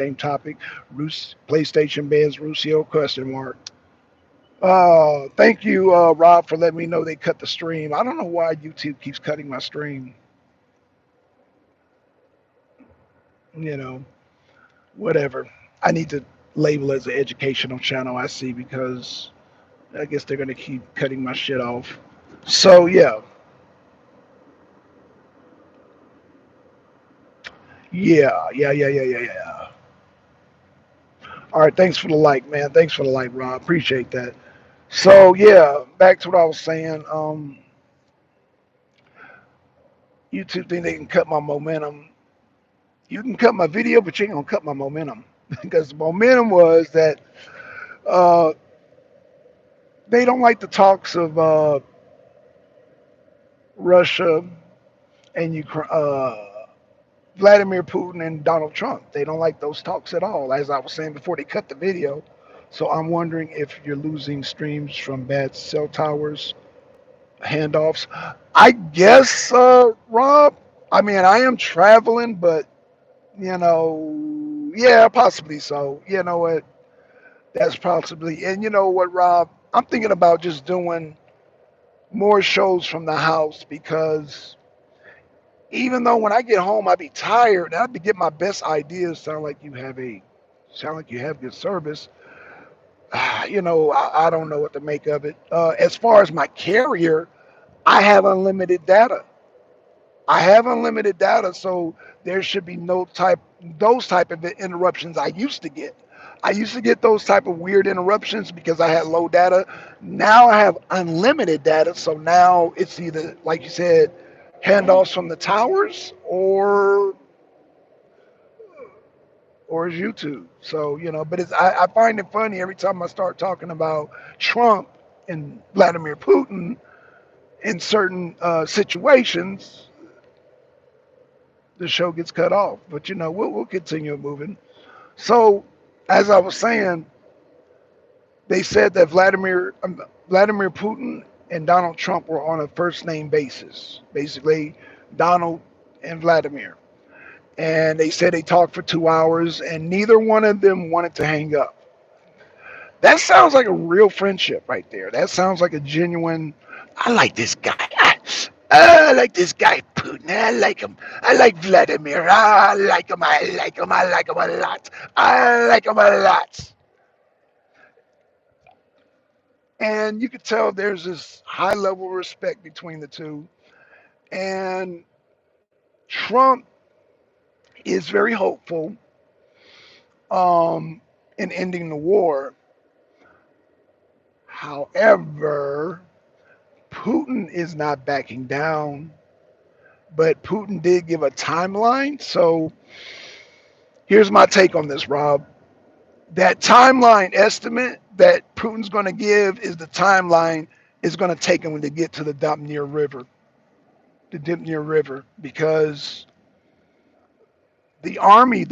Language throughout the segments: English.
same topic. PlayStation bans Russio question mark. Thank you, Rob, for letting me know they cut the stream. I don't know why YouTube keeps cutting my stream. You know, whatever. I need to label it as an educational channel. I see because I guess they're gonna keep cutting my shit off. So yeah, yeah. All right, thanks for the like, man. Thanks for the like, Rob. Appreciate that. So yeah, back to what I was saying. YouTube think they can cut my momentum. You can cut my video, but you ain't gonna cut my momentum because the momentum was that uh, they don't like the talks of Russia and Ukraine, Vladimir Putin and Donald Trump. They don't like those talks at all. As I was saying before, they cut the video. So I'm wondering if you're losing streams from bad cell towers handoffs. I guess, Rob. I mean, I am traveling, but yeah, possibly so. You know what? That's possibly, and you know what, Rob? I'm thinking about just doing more shows from the house because even though when I get home I be tired and I be get my best ideas. Sound like you have good service. I don't know what to make of it. As far as my carrier, I have unlimited data. I have unlimited data, so there should be no type those type of interruptions I used to get. I used to get those type of weird interruptions because I had low data. Now I have unlimited data, so now it's either like you said, handoffs from the towers or it's YouTube. So but I find it funny every time I start talking about Trump and Vladimir Putin in certain situations the show gets cut off. But we'll continue moving. So, as I was saying, they said that Vladimir Putin and Donald Trump were on a first name basis. Basically, Donald and Vladimir. And they said they talked for 2 hours, and neither one of them wanted to hang up. That sounds like a real friendship right there. That sounds like a genuine. I like this guy. I like this guy Putin. I like him. I like Vladimir. I like him. I like him. I like him a lot. I like him a lot. And you could tell there's this high level of respect between the two. And Trump is very hopeful in ending the war. However, Putin is not backing down, but Putin did give a timeline. So here's my take on this, Rob. That timeline estimate that Putin's going to give is the timeline is going to take him to get to the Dnipro River, because the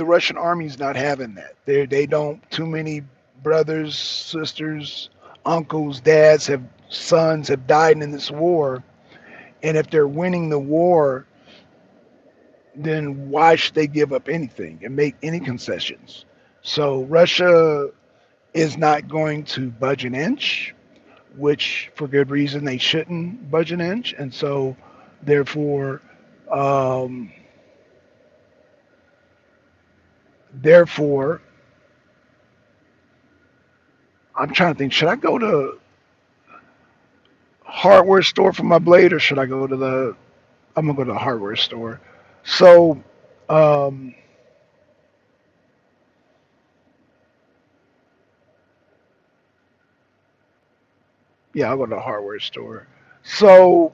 Russian army is not having that. They don't. Too many brothers, sisters, uncles, dads sons have died in this war, and if they're winning the war, then why should they give up anything and make any concessions? So Russia is not going to budge an inch, which for good reason they shouldn't budge an inch, and so therefore, um, therefore, I'm trying to think. Should I go to hardware store for my blade, or should I go to the? I'm gonna go to the hardware store. So, um, yeah, I'll go to the hardware store. So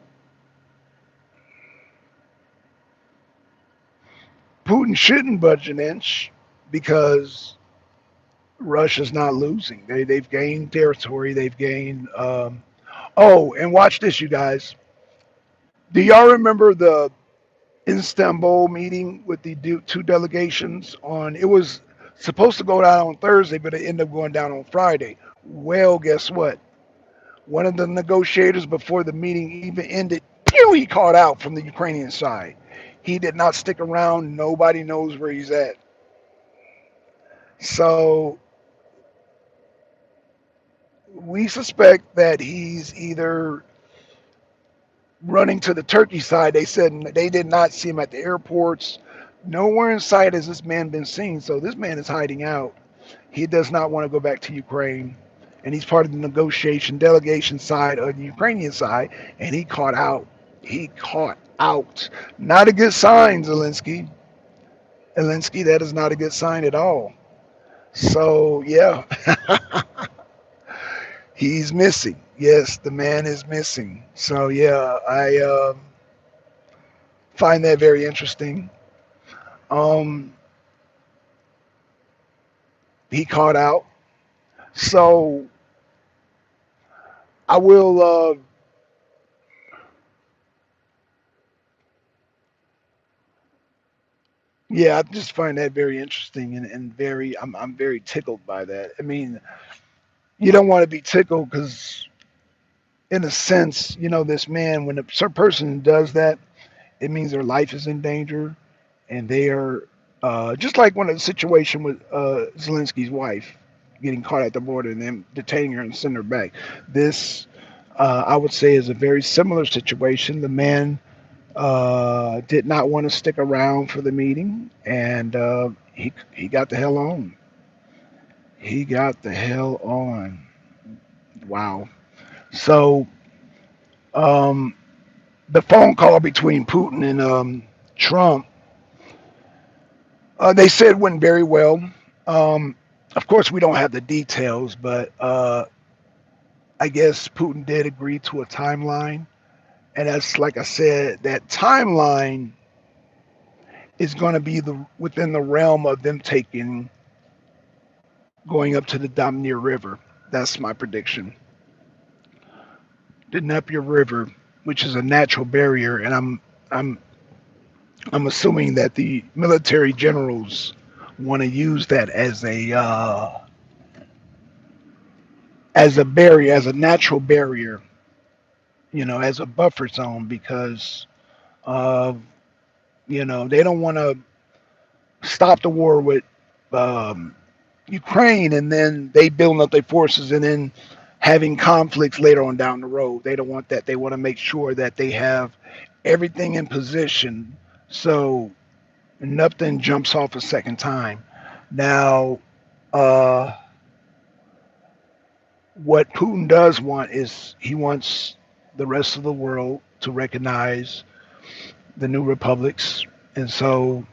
Putin shouldn't budge an inch because Russia's not losing. They've gained territory. They've gained. Oh, and watch this, you guys. Do y'all remember the Istanbul meeting with the two delegations on? It was supposed to go down on Thursday, but it ended up going down on Friday. Well, guess what? One of the negotiators before the meeting even ended, pew, he called out from the Ukrainian side. He did not stick around. Nobody knows where he's at. So we suspect that he's either running to the Turkey side. They said they did not see him at the airports. Nowhere in sight has this man been seen. So this man is hiding out. He does not want to go back to Ukraine. And he's part of the negotiation delegation side of the Ukrainian side. And he caught out. He caught out. Not a good sign, Zelensky. Zelensky, that is not a good sign at all. So, yeah, he's missing. Yes, the man is missing. So, yeah, I find that very interesting. Um, he caught out. So I will. Yeah, I just find that very interesting and very. I'm very tickled by that. I mean, you don't want to be tickled because, in a sense, this man, when a certain person does that, it means their life is in danger, and they are just like one of the situation with Zelensky's wife getting caught at the border and then detaining her and sending her back. This, I would say, is a very similar situation. The man did not want to stick around for the meeting, and he got the hell on. He got the hell on. Wow. So um, the phone call between Putin and Trump, they said went very well. Um, of course, we don't have the details, but I guess Putin did agree to a timeline, and that's like I said, that timeline is going to be within the realm of them taking going up to the Damnir River. That's my prediction. The Dnepr River, which is a natural barrier, and I'm I'm assuming that the military generals want to use that as a barrier, as a natural barrier, as a buffer zone because uh, they don't want to stop the war with um, Ukraine and then they building up their forces and then having conflicts later on down the road. They don't want that. They want to make sure that they have everything in position so nothing jumps off a second time. Now, uh, what Putin does want is he wants the rest of the world to recognize the new republics. And so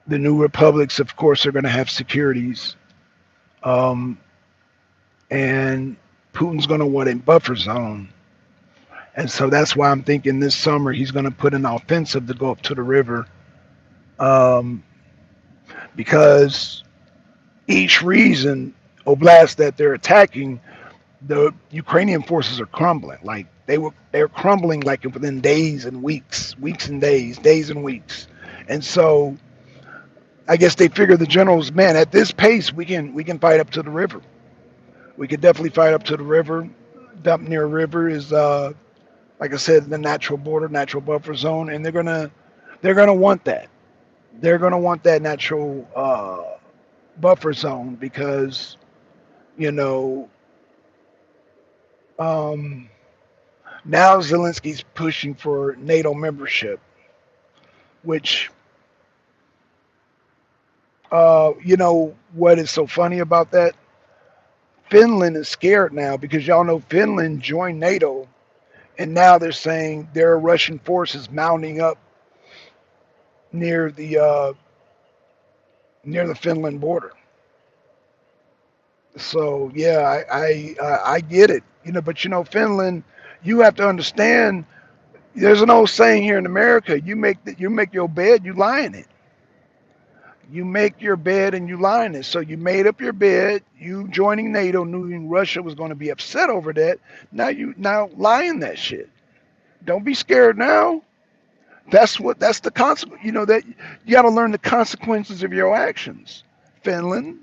the new republics, of course, are going to have securities. Um, and Putin's going to want a buffer zone. And so that's why I'm thinking this summer he's going to put an offensive to go up to the river um, because each region, oblast that they're attacking, the Ukrainian forces are crumbling. Like they're crumbling like within days and weeks, weeks and days and weeks. And so I guess they figure the generals, man, at this pace we can fight up to the river. We could definitely fight up to the river. Dump near river is like I said, the natural border, natural buffer zone, and they're gonna want that. They're gonna want that natural buffer zone because you know um, now Zelensky's pushing for NATO membership, which what is so funny about that? Finland is scared now because y'all know Finland joined NATO, and now they're saying there are Russian forces mounting up near the uh, near the Finland border. So yeah, I get it, but Finland, you have to understand. There's an old saying here in America: you make your bed, you lie in it. You make your bed and you lie in it. So you made up your bed. You joining NATO, knowing Russia was going to be upset over that. Now lie in that shit. Don't be scared now. That's the consequence. That you got to learn the consequences of your actions. Finland.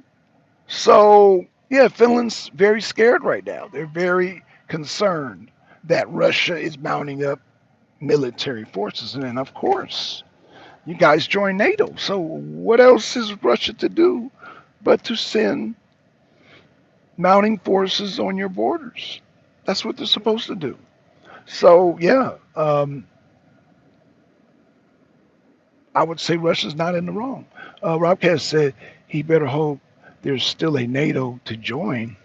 So yeah, Finland's very scared right now. They're very concerned that Russia is mounting up military forces, and then of course You guys joined NATO. So what else is Russia to do but to send mounting forces on your borders? That's what they're supposed to do. So yeah, I would say Russia's not in the wrong. Robcast said he better hope there's still a NATO to join.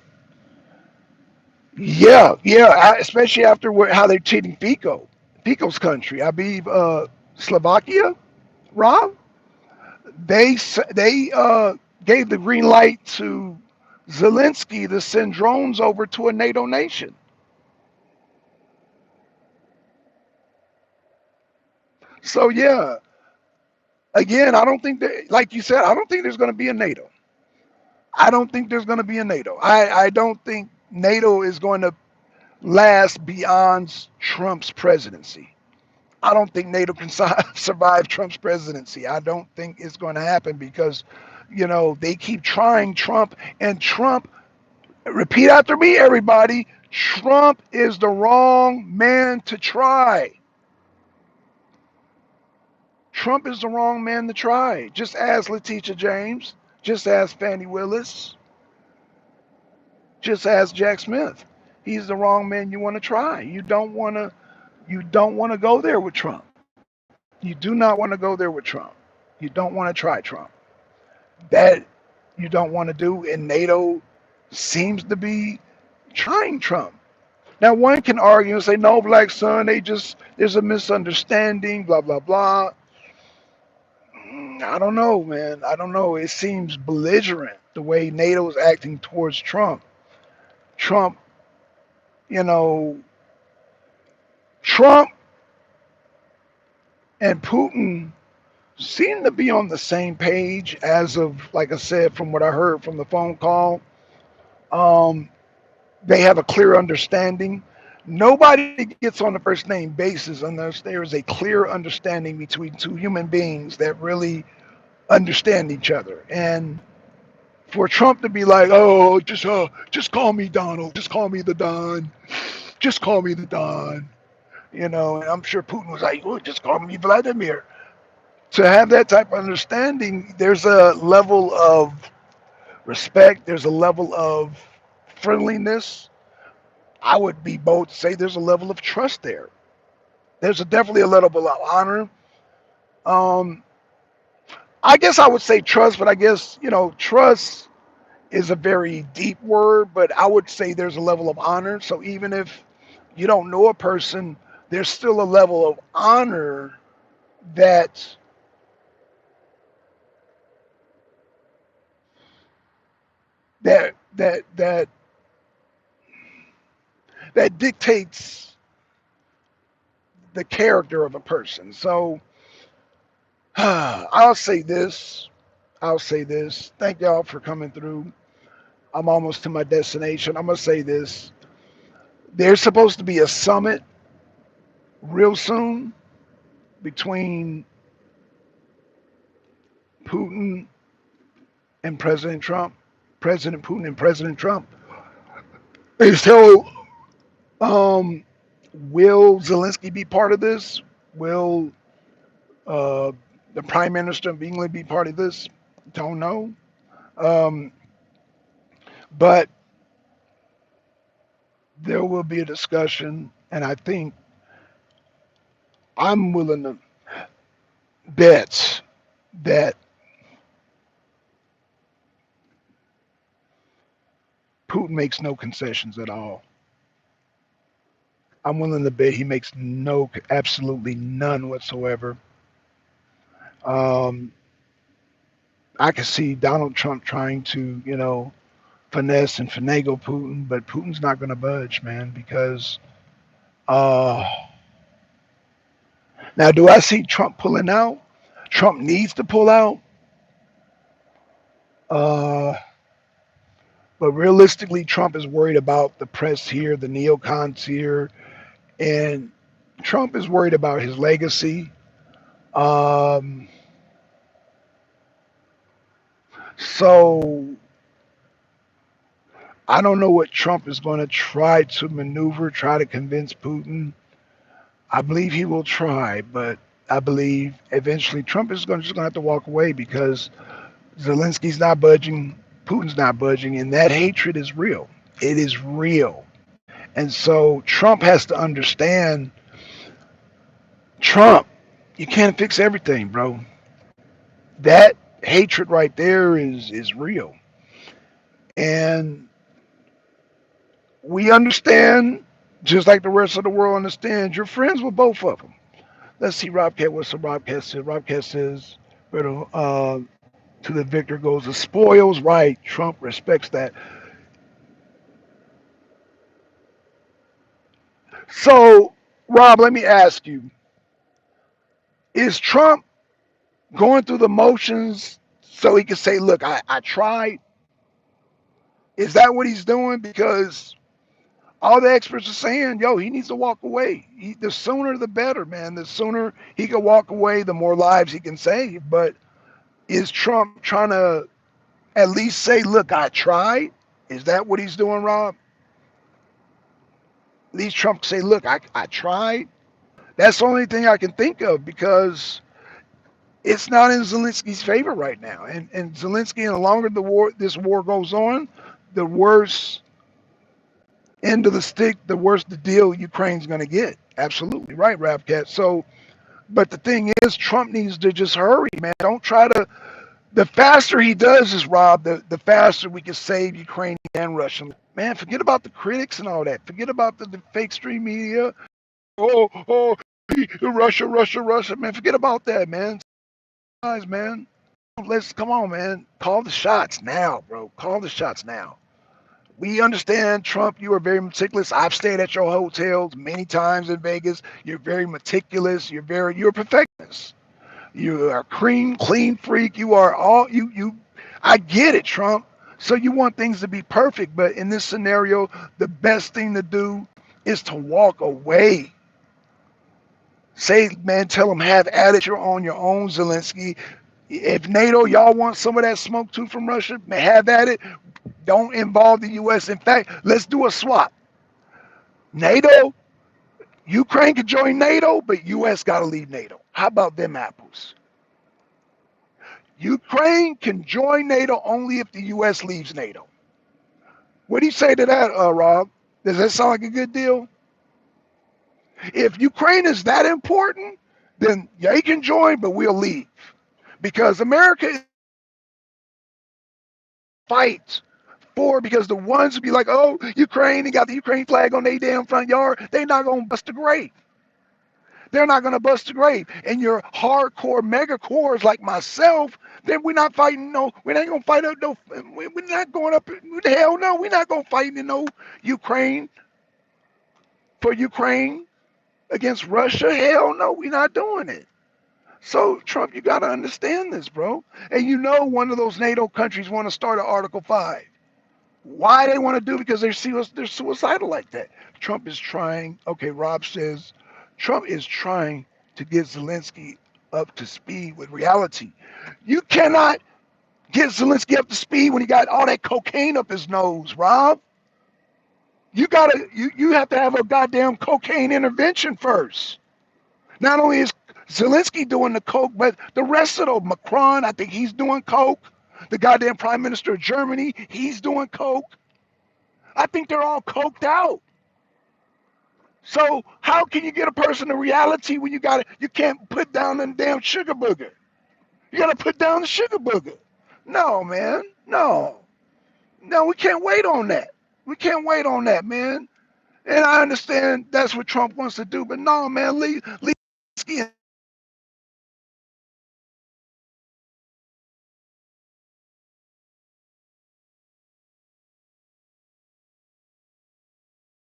Yeah, yeah, especially after how they're treating Fico's country. I believe Slovakia, Rob. They gave the green light to Zelensky to send drones over to a NATO nation. So yeah, again, I don't think that, like you said, I don't think there's going to be a NATO. I don't think there's going to be a NATO. I don't think NATO is going to last beyond Trump's presidency. I don't think NATO can survive Trump's presidency. I don't think it's going to happen because, they keep trying Trump, and Trump, repeat after me, everybody, Trump is the wrong man to try. Trump is the wrong man to try. Just ask Letitia James, just ask Fannie Willis, just ask Jack Smith. He's the wrong man you want to try. You don't want to go there with Trump. You do not want to go there with Trump. You don't want to try Trump. That you don't want to do, and NATO seems to be trying Trump. Now, one can argue and say, no, Black Son, there's a misunderstanding, blah, blah, blah. I don't know, man. I don't know. It seems belligerent the way NATO is acting towards Trump. Trump, you know, Trump and Putin seem to be on the same page as of, like I said, from what I heard from the phone call. Um, they have a clear understanding. Nobody gets on the first name basis unless there is a clear understanding between two human beings that really understand each other. And for Trump to be like, "Oh, just call me Donald, just call me the Don, just call me the Don," and I'm sure Putin was like, "Oh, just call me Vladimir." To have that type of understanding, there's a level of respect, there's a level of friendliness. I would be bold to say there's a level of trust there. There's definitely a level of honor. Um, I guess I would say trust, but I guess, trust is a very deep word, but I would say there's a level of honor. So even if you don't know a person, there's still a level of honor that that that that that dictates the character of a person. So I'll say this. I'll say this. Thank y'all for coming through. I'm almost to my destination. I'm gonna say this. There's supposed to be a summit real soon between Putin and President Trump. President Putin and President Trump. And so, um, will Zelensky be part of this? Will uh, the Prime Minister of England be part of this? Don't know. Um, but there will be a discussion, and I think I'm willing to bet that Putin makes no concessions at all. I'm willing to bet he makes no, absolutely none whatsoever. Um, I can see Donald Trump trying to, finesse and finagle Putin, but Putin's not going to budge, man, because uh, now do I see Trump pulling out? Trump needs to pull out, uh, but realistically, Trump is worried about the press here, the neocons here, and Trump is worried about his legacy. Um, so I don't know what Trump is going to try to maneuver, try to convince Putin. I believe he will try, but I believe eventually Trump is just going to have to walk away because Zelensky's not budging, Putin's not budging, and that hatred is real. It is real. And so Trump has to understand, Trump, you can't fix everything, bro. That hatred right there is real. And we understand, just like the rest of the world understands, you're friends with both of them. Let's see, Robcat, what's the Robcat says? Robcat says, to the victor goes the spoils. Right. Trump respects that. So, Rob, let me ask you, is Trump going through the motions so he can say, look, I tried? Is that what he's doing? Because all the experts are saying, yo, he needs to walk away. The sooner the better, man. The sooner he can walk away, the more lives he can save. But is Trump trying to at least say, look, I tried? Is that what he's doing, Rob? At least Trump say, look, I tried. That's the only thing I can think of because it's not in Zelensky's favor right now. And Zelensky, and the longer this war goes on, the worse end of the stick, the worse the deal Ukraine's going to get. Absolutely right, Rapcat. So, but the thing is, Trump needs to just hurry, man. Don't try to. The faster he does this, Rob, the faster we can save Ukraine and Russia. Man, forget about the critics and all that. Forget about the fake stream media. Oh, Russia, Russia, Russia. Man, forget about that, man. Guys, man. Let's come on, man. Call the shots now, bro. Call the shots now. We understand, Trump, you are very meticulous. I've stayed at your hotels many times in Vegas. You're very meticulous. You're a perfectionist. You are a clean freak. You are all you. I get it, Trump. So you want things to be perfect, but in this scenario, the best thing to do is to walk away. Say, man, tell them have at it. You're on your own, Zelensky. If NATO, y'all want some of that smoke too from Russia, man, have at it. Don't involve the U.S. In fact, let's do a swap. NATO, Ukraine can join NATO, but U.S. got to leave NATO. How about them apples? Ukraine can join NATO only if the U.S. leaves NATO. What do you say to that, Rob? Does that sound like a good deal? If Ukraine is that important, then they can join, but we'll leave. Because America fights for, because the ones who be like, oh, Ukraine, they got the Ukraine flag on their damn front yard, they not going to bust a grave. They're not going to bust a grave. And your hardcore mega cores like myself, then we're not fighting we ain't going to fight up we're not going up, hell no, we're not going to fight in no Ukraine, for Ukraine against Russia. Hell no, we're not doing it. So, Trump, you got to understand this, bro. And one of those NATO countries want to start an Article 5. Why they want to do it? Because they're suicidal like that. Trump is trying, okay, Rob says, Trump is trying to get Zelensky up to speed with reality. You cannot get Zelensky up to speed when he got all that cocaine up his nose, Rob. You have to have a goddamn cocaine intervention first. Not only is Zelensky doing the coke, but the rest of them, Macron, I think he's doing coke. The goddamn prime minister of Germany, he's doing coke. I think they're all coked out. So how can you get a person to reality when you can't put down the damn sugar booger? You gotta put down the sugar booger. No, man. No. No, we can't wait on that. We can't wait on that, man. And I understand that's what Trump wants to do, but no, man, leave